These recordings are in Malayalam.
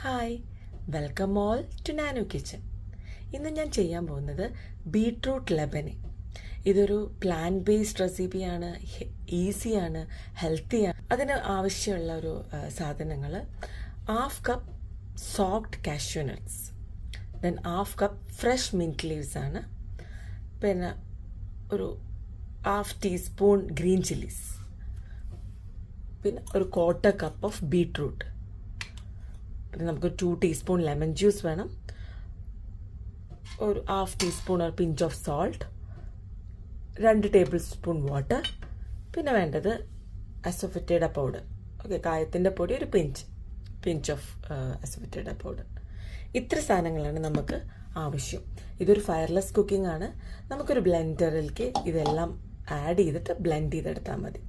Hi, welcome all to Nano Kitchen. ഇന്ന് ഞാൻ ചെയ്യാൻ പോകുന്നത് ബീട്രൂട്ട് ലെബനി. ഇതൊരു പ്ലാൻ ബേസ്ഡ് റെസിപ്പിയാണ്, ഈസിയാണ്, ഹെൽത്തിയാണ്. അതിന് ആവശ്യമുള്ള ഒരു സാധനങ്ങൾ: 1/2 cup soaked cashew nuts, then 1/2 cup fresh mint leaves ആണ്, പിന്നെ ഒരു 1/2 ടീസ്പൂൺ ഗ്രീൻ ചില്ലീസ്, പിന്നെ ഒരു 1/4 കപ്പ് ഓഫ് ബീട്രൂട്ട്, പിന്നെ നമുക്ക് 2 ടീസ്പൂൺ ലെമൺ ജ്യൂസ് വേണം, ഒരു 1/2 ടീസ്പൂൺ ഒരു pinch of salt, 2 table spoon water, പിന്നെ വേണ്ടത് അസോഫെറ്റേഡ പൗഡർ. ഓക്കെ, കായത്തിൻ്റെ പൊടി ഒരു പിഞ്ച് ഓഫ് അസോഫെറ്റേഡ പൗഡർ. ഇത്ര സാധനങ്ങളാണ് നമുക്ക് ആവശ്യം. ഇതൊരു ഫയർലെസ് കുക്കിംഗ് ആണ്. നമുക്കൊരു ബ്ലെൻഡറിലേക്ക് ഇതെല്ലാം ആഡ് ചെയ്തിട്ട് ബ്ലെൻഡ് ചെയ്തെടുത്താൽ മതി.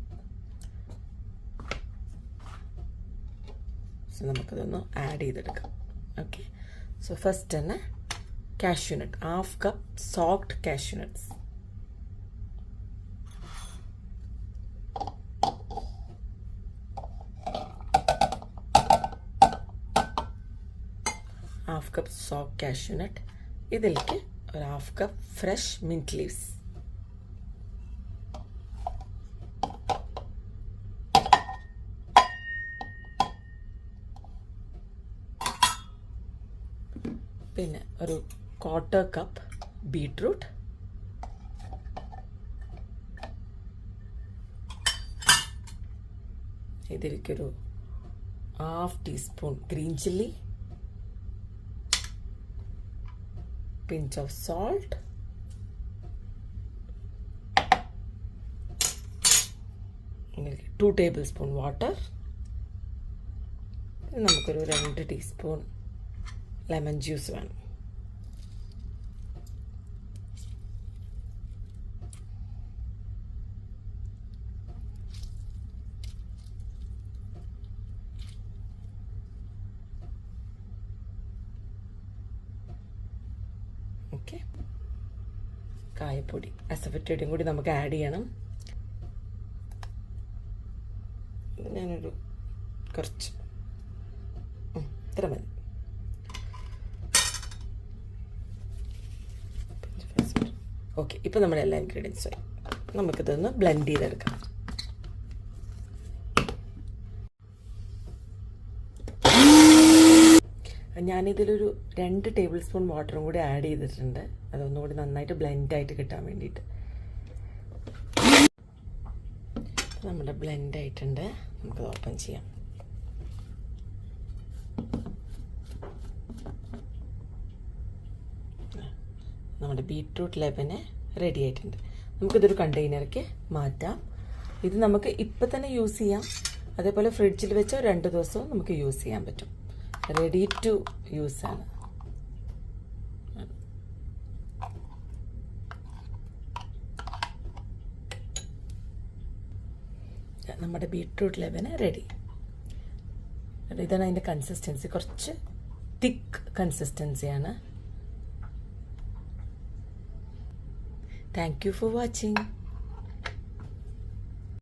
സോ നമുക്കതൊന്ന് ആഡ് ചെയ്തെടുക്കാം. ഓക്കെ, സോ ഫസ്റ്റ് തന്നെ cashew nut, 1/2 cup soaked cashew nuts. Half cup soak cashew nut, ഇതിലേക്ക് ഒരു 1/2 കപ്പ് ഫ്രഷ് മിൻറ്റ് ലീവ്സ്, പിന്നെ ഒരു 1/4 കപ്പ് ബീട്രൂട്ട്, ഇതിലേക്കൊരു 1/2 teaspoon green chilli, pinch of salt, and 2 tablespoon water. നമുക്കൊരു 2 ടീസ്പൂൺ ലെമൺ ജ്യൂസ് വേണം. ഓക്കെ, കായപ്പൊടി അസോഫെറ്റേഡും കൂടി നമുക്ക് ആഡ് ചെയ്യണം. ഞാനൊരു കുറച്ച് ഇത്ര മതി. ഓക്കെ, ഇപ്പോൾ നമ്മുടെ എല്ലാ ഇൻഗ്രീഡിയൻസും നമുക്കിതൊന്ന് ബ്ലെൻഡ് ചെയ്തെടുക്കാം. ഞാനിതിലൊരു 2 ടേബിൾ സ്പൂൺ വാട്ടറും കൂടി ആഡ് ചെയ്തിട്ടുണ്ട്, അതൊന്നുകൂടി നന്നായിട്ട് ബ്ലെൻഡായിട്ട് കിട്ടാൻ വേണ്ടിയിട്ട്. നമ്മുടെ ബ്ലെൻഡ് ആയിട്ടുണ്ട്, നമുക്കത് ഓപ്പൺ ചെയ്യാം. നമ്മുടെ ബീട്രൂട്ട് ലെബന് റെഡി ആയിട്ടുണ്ട്. നമുക്കിതൊരു കണ്ടെയ്നറിലേക്ക് മാറ്റാം. ഇത് നമുക്ക് ഇപ്പം തന്നെ യൂസ് ചെയ്യാം, അതേപോലെ ഫ്രിഡ്ജിൽ വെച്ചോ 2 ദിവസവും നമുക്ക് യൂസ് ചെയ്യാൻ പറ്റും. റെഡി ടു യൂസ് ആണ്. നമ്മുടെ ബീട്രൂട്ട് ലെബന് റെഡി. ഇതാണ് അതിൻ്റെ കൺസിസ്റ്റൻസി, കുറച്ച് തിക്ക് കൺസിസ്റ്റൻസിയാണ്. Thank you for watching.